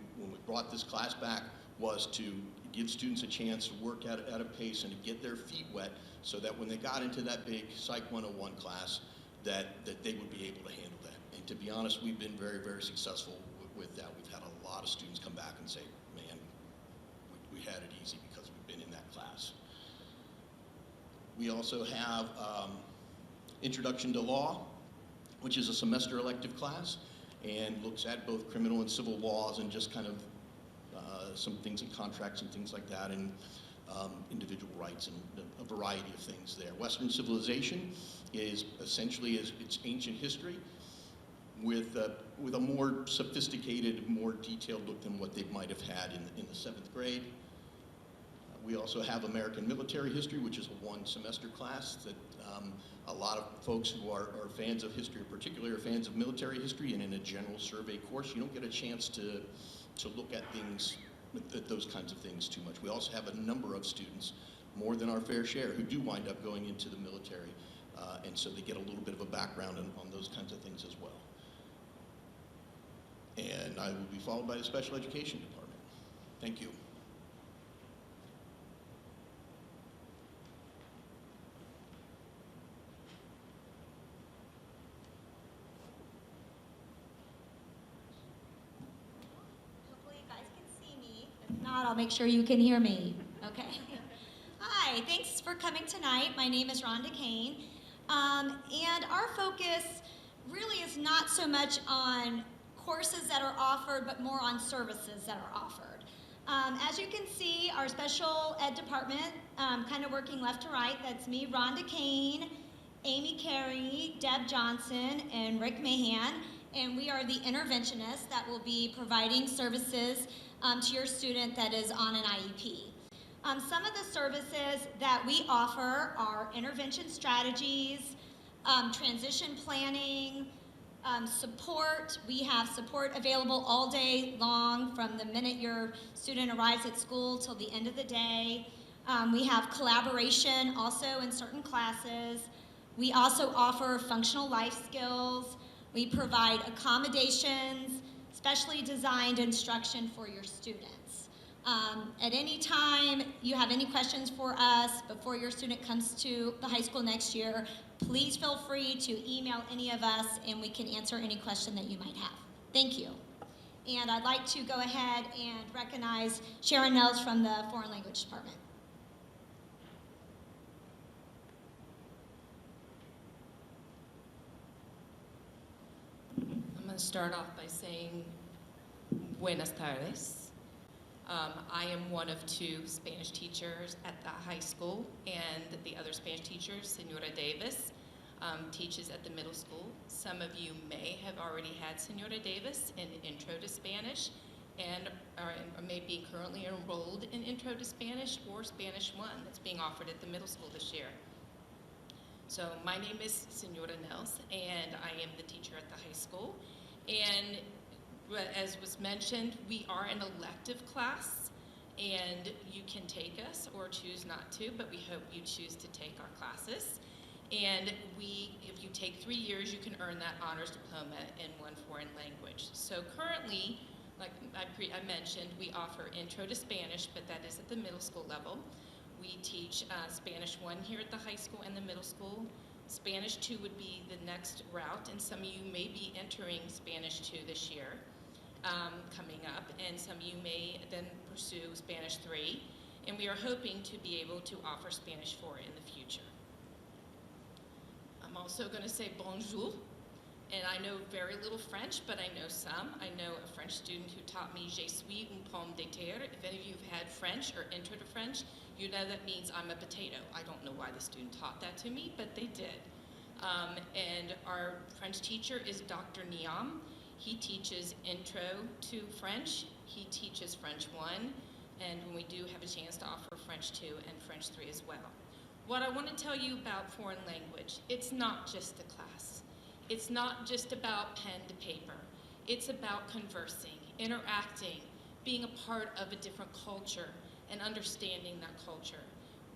brought this class back was to give students a chance to work at a pace and to get their feet wet so that when they got into that big Psych 101 class, that they would be able to handle that. And to be honest, we've been very, very successful with that. We've had a lot of students come back and say, man, we had it easy because we've been in that class. We also have Introduction to Law, which is a semester elective class and looks at both criminal and civil laws and just kind of some things in contracts and things like that, and individual rights and a variety of things there. Western civilization is essentially it's ancient history with a more sophisticated, more detailed look than what they might have had in the 7th grade. We also have American military history, which is a 1-semester class that a lot of folks who are fans of history, particularly are fans of military history, and in a general survey course, you don't get a chance to look at things, at those kinds of things too much. We also have a number of students, more than our fair share, who do wind up going into the military, and so they get a little bit of a background on those kinds of things as well. And I will be followed by the special education department. Thank you. I'll make sure you can hear me. Okay. Hi, thanks for coming tonight. My name is Rhonda Kane. And our focus really is not so much on courses that are offered, but more on services that are offered. As you can see, our special ed department, kind of working left to right, that's me, Rhonda Kane, Amy Carey, Deb Johnson, and Rick Mahan. And we are the interventionists that will be providing services to your student that is on an IEP. Some of the services that we offer are intervention strategies, transition planning, support. We have support available all day long from the minute your student arrives at school till the end of the day. We have collaboration also in certain classes. We also offer functional life skills. We provide accommodations, specially designed instruction for your students. At any time you have any questions for us before your student comes to the high school next year, please feel free to email any of us and we can answer any question that you might have. Thank you. And I'd like to go ahead and recognize Sharon Nels from the Foreign Language Department. I'm going to start off by saying buenas tardes. I am one of 2 Spanish teachers at the high school, and the other Spanish teacher, Senora Davis, teaches at the middle school. Some of you may have already had Senora Davis in Intro to Spanish and may be currently enrolled in Intro to Spanish or Spanish 1 that's being offered at the middle school this year. So my name is Senora Nels, and I am the teacher at the high school. And as was mentioned, we are an elective class, and you can take us or choose not to, but we hope you choose to take our classes. And if you take 3 years, you can earn that honors diploma in 1 foreign language. So currently, like I mentioned, we offer Intro to Spanish, but that is at the middle school level. We teach Spanish 1 here at the high school and the middle school. Spanish 2 would be the next route, and some of you may be entering Spanish 2 this year. Coming up, and some of you may then pursue Spanish 3, and we are hoping to be able to offer Spanish 4 in the future. I'm also going to say bonjour, and I know very little French, but I know some. I know a French student who taught me je suis une pomme de terre. If any of you have had French or intro to French, you know that means I'm a potato. I don't know why the student taught that to me, but they did. And our French teacher is Dr. Niam. He teaches Intro to French, he teaches French 1, and when we do have a chance to offer French 2 and French 3 as well. What I want to tell you about foreign language, it's not just a class. It's not just about pen to paper. It's about conversing, interacting, being a part of a different culture, and understanding that culture.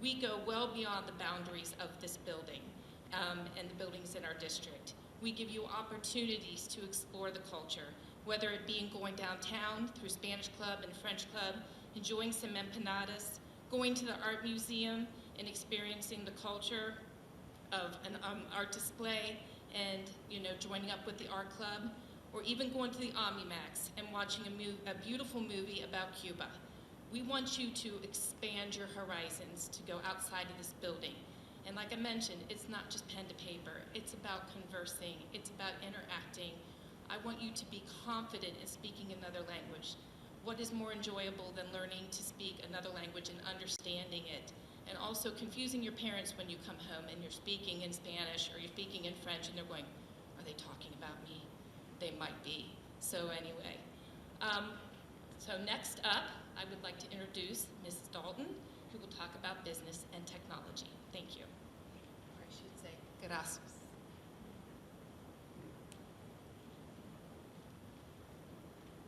We go well beyond the boundaries of this building and the buildings in our district. We give you opportunities to explore the culture, whether it be in going downtown through Spanish Club and French Club, enjoying some empanadas, going to the art museum and experiencing the culture of an art display and joining up with the art club, or even going to the Omnimax and watching a beautiful movie about Cuba. We want you to expand your horizons, to go outside of this building. And like I mentioned, it's not just pen to paper. It's about conversing. It's about interacting. I want you to be confident in speaking another language. What is more enjoyable than learning to speak another language and understanding it? And also confusing your parents when you come home and you're speaking in Spanish or you're speaking in French and they're going, are they talking about me? They might be. So anyway, so next up, I would like to introduce Mrs. Dalton, who will talk about business and technology. Thank you. Or I should say, gracias.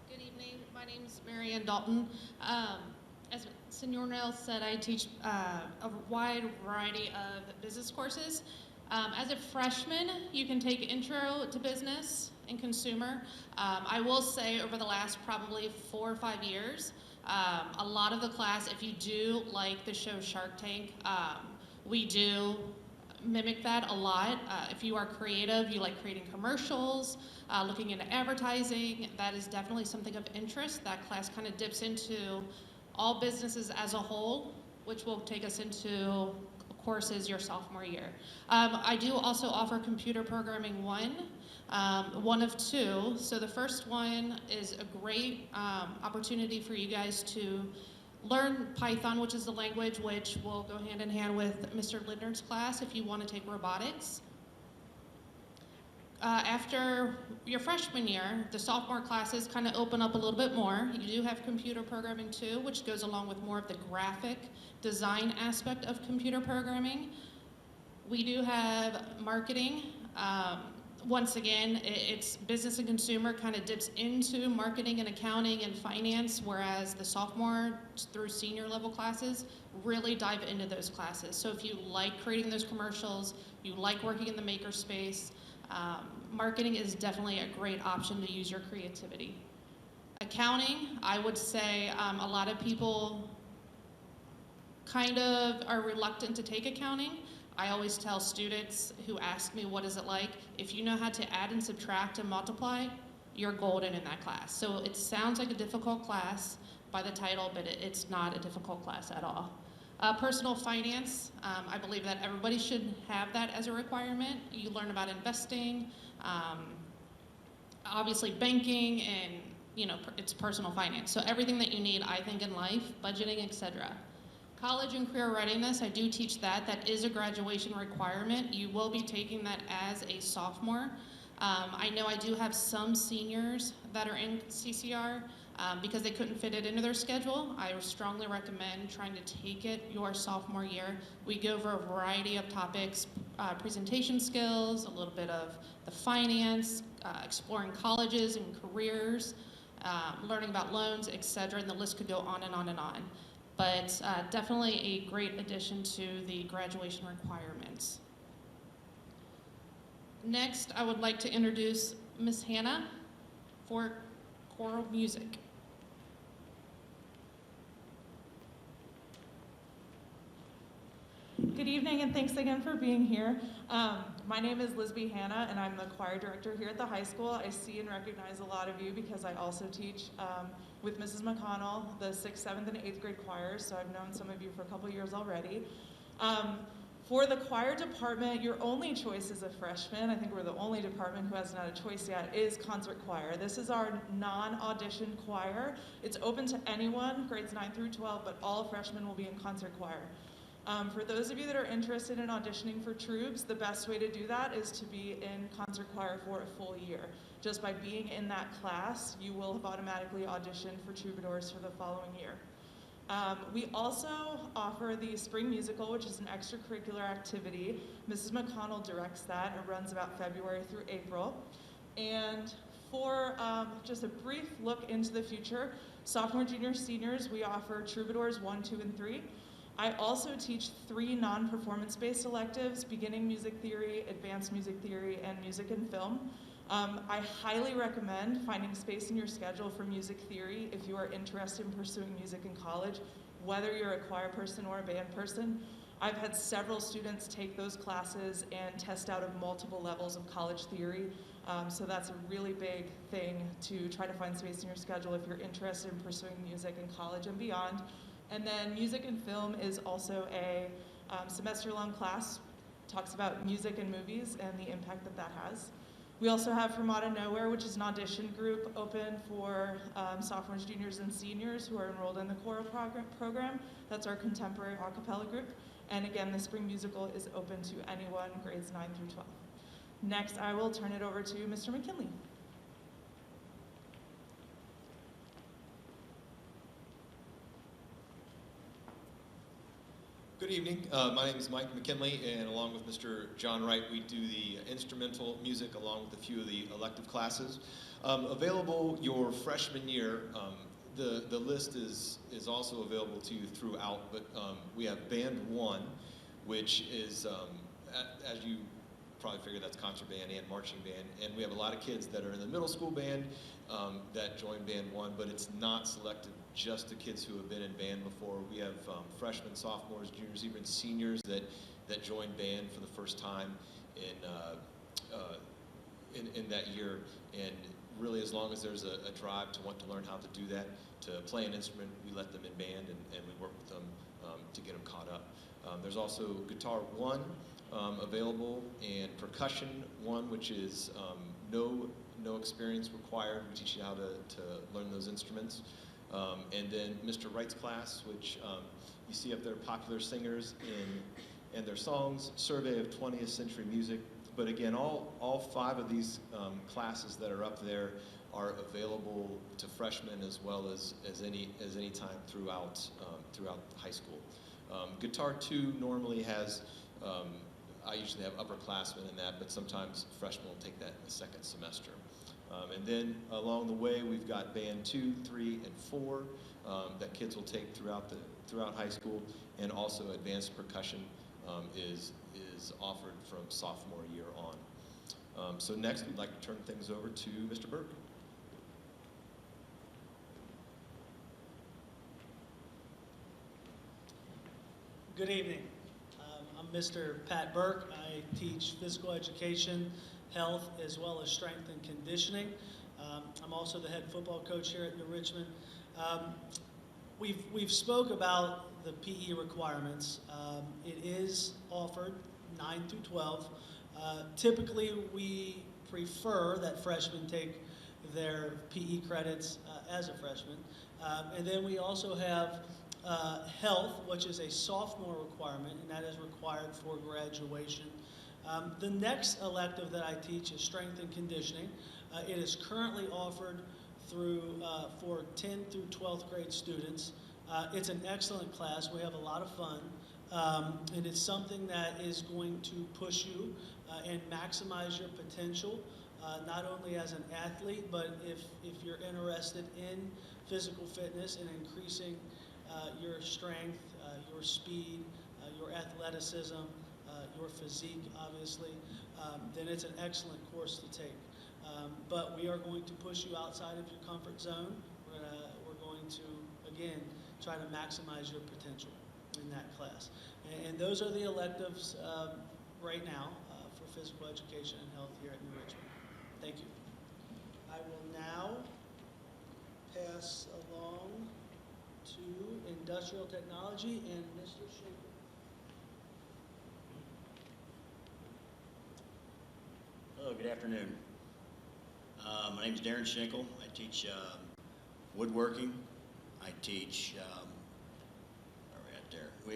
Good evening. My name is Marianne Dalton. As Senor Nell said, I teach a wide variety of business courses. As a freshman, you can take Intro to Business and Consumer. I will say over the last probably 4 or 5 years, a lot of the class, if you do like the show Shark Tank, we do mimic that a lot. If you are creative, you like creating commercials, looking into advertising, that is definitely something of interest. That class kind of dips into all businesses as a whole, which will take us into courses your sophomore year. I do also offer Computer Programming 1, one of 2. So the first one is a great opportunity for you guys to learn Python, which is the language which will go hand in hand with Mr. Lindner's class if you want to take robotics. After your freshman year, the sophomore classes kind of open up a little bit more. You do have Computer Programming 2, which goes along with more of the graphic design aspect of computer programming. We do have marketing. Once again, it's business and consumer kind of dips into marketing and accounting and finance, whereas the sophomore through senior level classes really dive into those classes. So if you like creating those commercials, you like working in the makerspace, marketing is definitely a great option to use your creativity. Accounting, I would say a lot of people kind of are reluctant to take accounting. I always tell students who ask me what is it like, if you know how to add and subtract and multiply, you're golden in that class. So it sounds like a difficult class by the title, but it's not a difficult class at all. Personal finance, I believe that everybody should have that as a requirement. You learn about investing, obviously banking, and it's personal finance. So everything that you need, I think, in life, budgeting, etc. College and career readiness, I do teach that. That is a graduation requirement. You will be taking that as a sophomore. I know I do have some seniors that are in CCR because they couldn't fit it into their schedule. I would strongly recommend trying to take it your sophomore year. We go over a variety of topics, presentation skills, a little bit of the finance, exploring colleges and careers, learning about loans, etc., and the list could go on and on and on. But definitely a great addition to the graduation requirements. Next, I would like to introduce Miss Hannah for choral music. Good evening, and thanks again for being here. My name is Lisby Hannah, and I'm the choir director here at the high school. I see and recognize a lot of you because I also teach with Mrs. McConnell the 6th, 7th, and 8th grade choirs, so I've known some of you for a couple years already. For the choir department, your only choice as a freshman, I think we're the only department who hasn't had a choice yet, is concert choir. This is our non-audition choir. It's open to anyone, grades 9 through 12, but all freshmen will be in concert choir. For those of you that are interested in auditioning for troops, the best way to do that is to be in concert choir for a full year. Just by being in that class, you will have automatically auditioned for troubadours for the following year. We also offer the spring musical, which is an extracurricular activity. Mrs. McConnell directs that. It runs about February through April. And For just a brief look into the future, sophomore, junior, seniors, we offer Troubadours 1, 2, and 3. I also teach 3 non-performance-based electives: beginning music theory, advanced music theory, and music and film. I highly recommend finding space in your schedule for music theory if you are interested in pursuing music in college, whether you're a choir person or a band person. I've had several students take those classes and test out of multiple levels of college theory. So that's a really big thing to try to find space in your schedule if you're interested in pursuing music in college and beyond. And then music and film is also a semester-long class. Talks about music and movies and the impact that that has. We also have From Out of Nowhere, which is an audition group open for sophomores, juniors, and seniors who are enrolled in the choral program. That's our contemporary a cappella group. And again, the spring musical is open to anyone grades 9 through 12. Next, I will turn it over to Mr. McKinley. Good evening. My name is Mike McKinley, and along with Mr. John Wright, we do the instrumental music along with a few of the elective classes. Available your freshman year, the list is also available to you throughout, but we have Band 1, which is, as you probably figure, that's concert band and marching band, and we have a lot of kids that are in the middle school band that join Band 1, but it's not selected just to kids who have been in band before. We have freshmen, sophomores, juniors, even seniors that join band for the first time in that year. And really, as long as there's a drive to want to learn how to do that, to play an instrument, we let them in band and we work with them to get them caught up. There's also Guitar 1 available, and Percussion 1, which is no experience required. We teach you how to learn those instruments. And then Mr. Wright's class, which you see up there, popular singers and their songs, survey of 20th century music. But again, all 5 of these classes that are up there are available to freshmen as well as any time throughout high school. Guitar 2 normally has, I usually have upperclassmen in that, but sometimes freshmen will take that in the second semester. And then along the way, we've got Band 2, 3, and 4 that kids will take throughout high school, and also advanced percussion is offered from sophomore year on. So next, we'd like to turn things over to Mr. Burke. Good evening. I'm Mr. Pat Burke. I teach physical education, health, as well as strength and conditioning. I'm also the head football coach here at New Richmond. We've spoke about the PE requirements. It is offered 9 through 12. Typically, we prefer that freshmen take their PE credits as a freshman. And then we also have health, which is a sophomore requirement, and that is required for graduation. The next elective that I teach is strength and conditioning. It is currently offered for 10th through 12th grade students. It's an excellent class. We have a lot of fun. And it's something that is going to push you and maximize your potential, not only as an athlete, but if you're interested in physical fitness and increasing your strength, your speed, your athleticism, your physique, obviously, then it's an excellent course to take. But we are going to push you outside of your comfort zone. We're going to, again, try to maximize your potential in that class. And those are the electives right now for physical education and health here at New Richmond. Thank you. I will now pass along to industrial technology and Mr. Shaker. Hello, good afternoon. My name is Darren Schenkel. I teach woodworking. I teach,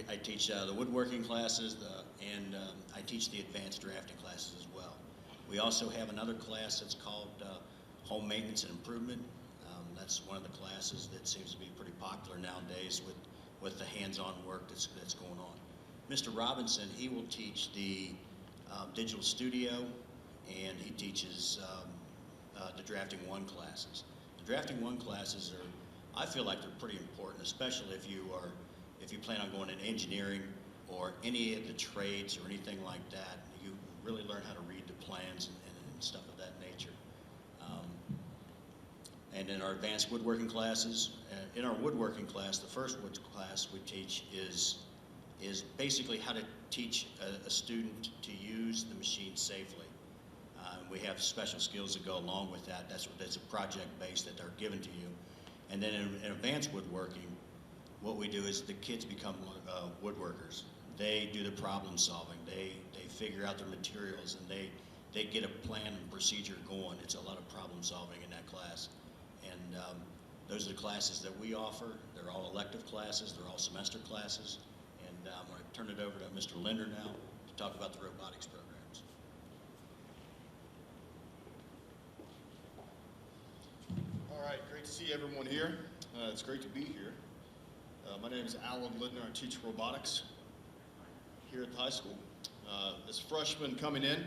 I teach the woodworking classes, and I teach the advanced drafting classes as well. We also have another class that's called home maintenance and improvement. That's one of the classes that seems to be pretty popular nowadays with the hands-on work that's going on. Mr. Robinson, he will teach the digital studio, and he teaches the Drafting 1 classes. The Drafting 1 classes are, I feel like they're pretty important, especially if you plan on going into engineering or any of the trades or anything like that. You really learn how to read the plans and stuff of that nature. And in our advanced woodworking classes, in our woodworking class, the first wood class we teach is basically how to teach a student to use the machine safely. We have special skills that go along with that. That's a project-based that they're given to you. And then in advanced woodworking, what we do is the kids become woodworkers. They do the problem solving. They figure out their materials, and they get a plan and procedure going. It's a lot of problem solving in that class. And those are the classes that we offer. They're all elective classes. They're all semester classes. And I'm going to turn it over to Mr. Linder now to talk about the robotics programs. All right, great to see everyone here. It's great to be here. My name is Alan Lindner. I teach robotics here at the high school. As freshmen coming in,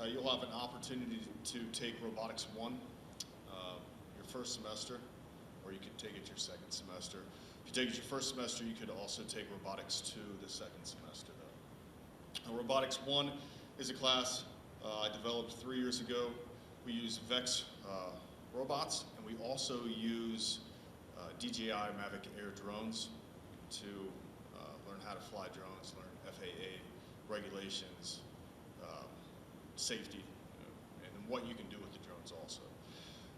you'll have an opportunity to take Robotics 1 your first semester, or you could take it your second semester. If you take it your first semester, you could also take Robotics 2 the second semester, though. Robotics 1 is a class I developed 3 years ago. We use VEX robots, and we also use DJI Mavic Air drones to learn how to fly drones, learn FAA regulations, safety, and what you can do with the drones also.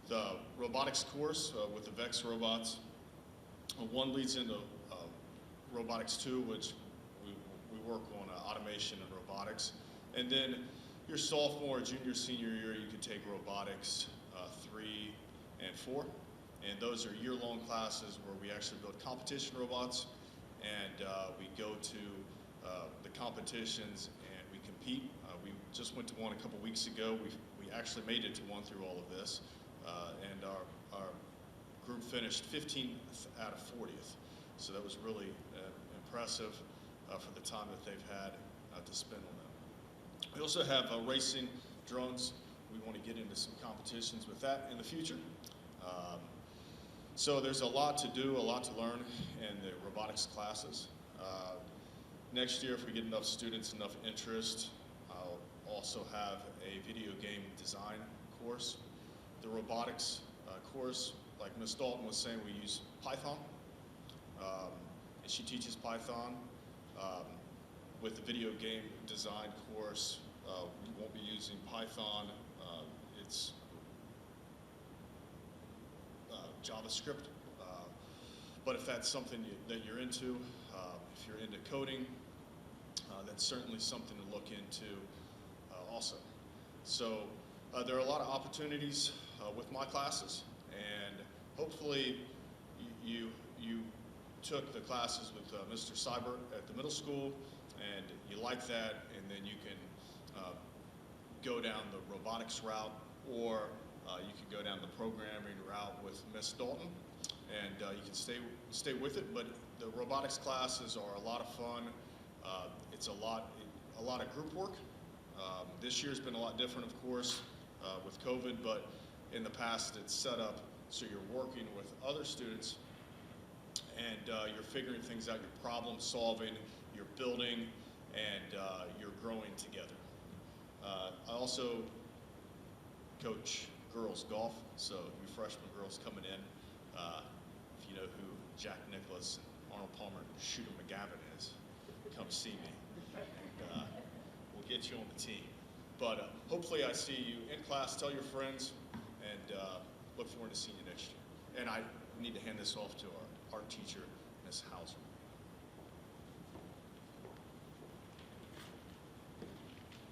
The robotics course with the VEX robots, one leads into Robotics 2, which we work on automation and robotics. And then your sophomore, junior, senior year, you can take Robotics 3 and 4. And those are year-long classes where we actually build competition robots, and we go to the competitions and we compete. We just went to one a couple weeks ago. We actually made it to one through all of this, and our group finished 15th out of 40th. So that was really impressive for the time that they've had to spend on them. We also have racing drones. We want to get into some competitions with that in the future. So there's a lot to do, a lot to learn in the robotics classes. Next year, if we get enough students, enough interest, I'll also have a video game design course. The robotics course, like Ms. Dalton was saying, we use Python, and she teaches Python. With the video game design course, we won't be using Python. It's JavaScript, but if that's something that you're into, if you're into coding, that's certainly something to look into also. So there are a lot of opportunities with my classes, and hopefully you took the classes with Mr. Seibert at the middle school, and you like that, and then you can go down the robotics route, or you can go down the programming route with Miss Dalton, and you can stay with it. But the robotics classes are a lot of fun. It's a lot of group work. This year's been a lot different, of course, with COVID, but in the past it's set up so you're working with other students, and you're figuring things out, you're problem solving, you're building, and you're growing together. I also coach girls golf, so you freshman girls coming in, if you know who Jack Nicklaus and Arnold Palmer and Shooter McGavin is, come see me, and we'll get you on the team. But hopefully I see you in class, tell your friends, and look forward to seeing you next year. And I need to hand this off to our art teacher, Ms. Hauser.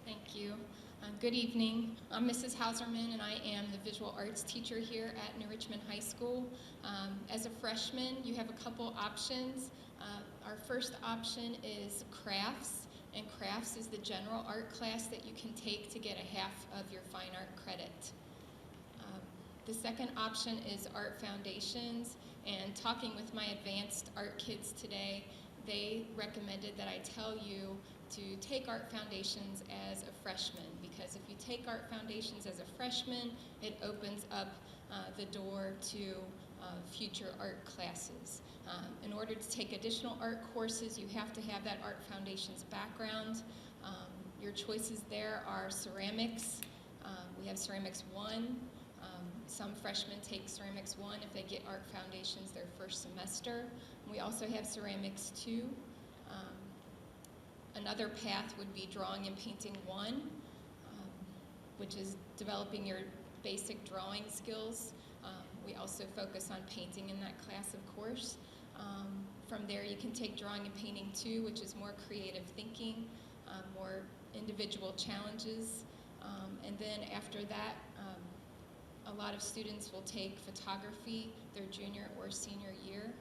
Thank you. Good evening. I'm Mrs. Hauserman, and I am the visual arts teacher here at New Richmond High School. As a freshman, you have a couple options. Our first option is crafts, and crafts is the general art class that you can take to get a half of your fine art credit. The second option is art foundations, and talking with my advanced art kids today, they recommended that I tell you to take Art Foundations as a freshman, because if you take Art Foundations as a freshman, it opens up the door to future art classes. In order to take additional art courses, you have to have that Art Foundations background. Your choices there are ceramics. We have Ceramics 1. Some freshmen take Ceramics 1 if they get Art Foundations their first semester. We also have Ceramics 2. Another path would be Drawing and Painting 1, which is developing your basic drawing skills. We also focus on painting in that class, of course. From there, you can take Drawing and Painting 2, which is more creative thinking, more individual challenges. And then after that, a lot of students will take photography their junior or senior year,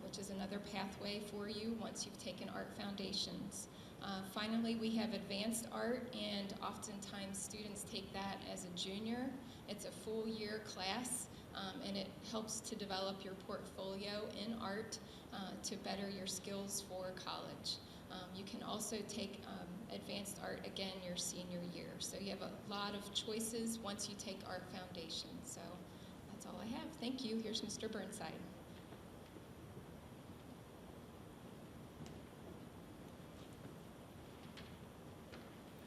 which is another pathway for you once you've taken Art Foundations. Finally, we have Advanced Art, and oftentimes students take that as a junior. It's a full year class, and it helps to develop your portfolio in art to better your skills for college. You can also take Advanced Art again your senior year. So you have a lot of choices once you take Art Foundation. So that's all I have. Thank you. Here's Mr. Burnside.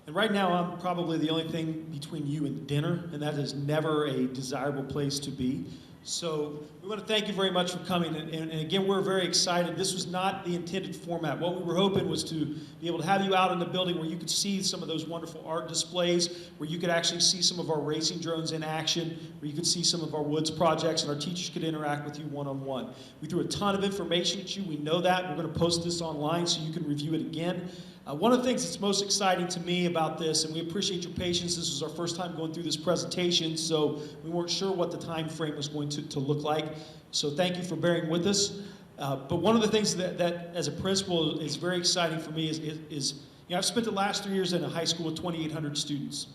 And right now, I'm probably the only thing between you and dinner, and that is never a desirable place to be. So we want to thank you very much for coming. And again, we're very excited. This was not the intended format. What we were hoping was to be able to have you out in the building where you could see some of those wonderful art displays, where you could actually see some of our racing drones in action, where you could see some of our woods projects, and our teachers could interact with you one-on-one. We threw a ton of information at you. We know that. We're going to post this online so you can review it again. One of the things that's most exciting to me about this, and we appreciate your patience, this was our first time going through this presentation, so we weren't sure what the time frame was going to look like. So thank you for bearing with us. But one of the things that as a principal is very exciting for me is you know, I've spent the last 3 years in a high school with 2,800 students.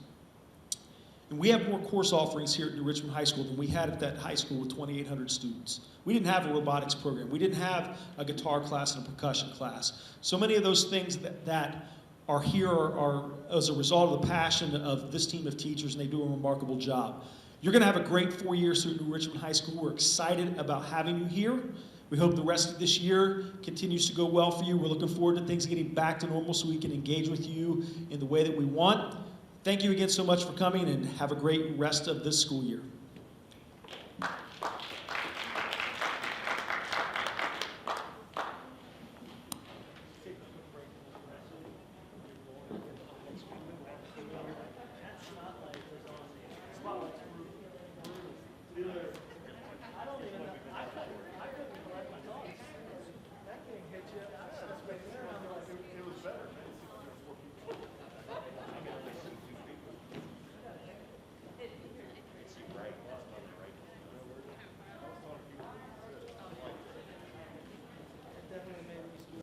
And we have more course offerings here at New Richmond High School than we had at that high school with 2,800 students. We didn't have a robotics program. We didn't have a guitar class and a percussion class. So many of those things that are here are as a result of the passion of this team of teachers, and they do a remarkable job. You're going to have a great 4 years here at New Richmond High School. We're excited about having you here. We hope the rest of this year continues to go well for you. We're looking forward to things getting back to normal so we can engage with you in the way that we want. Thank you again so much for coming, and have a great rest of this school year.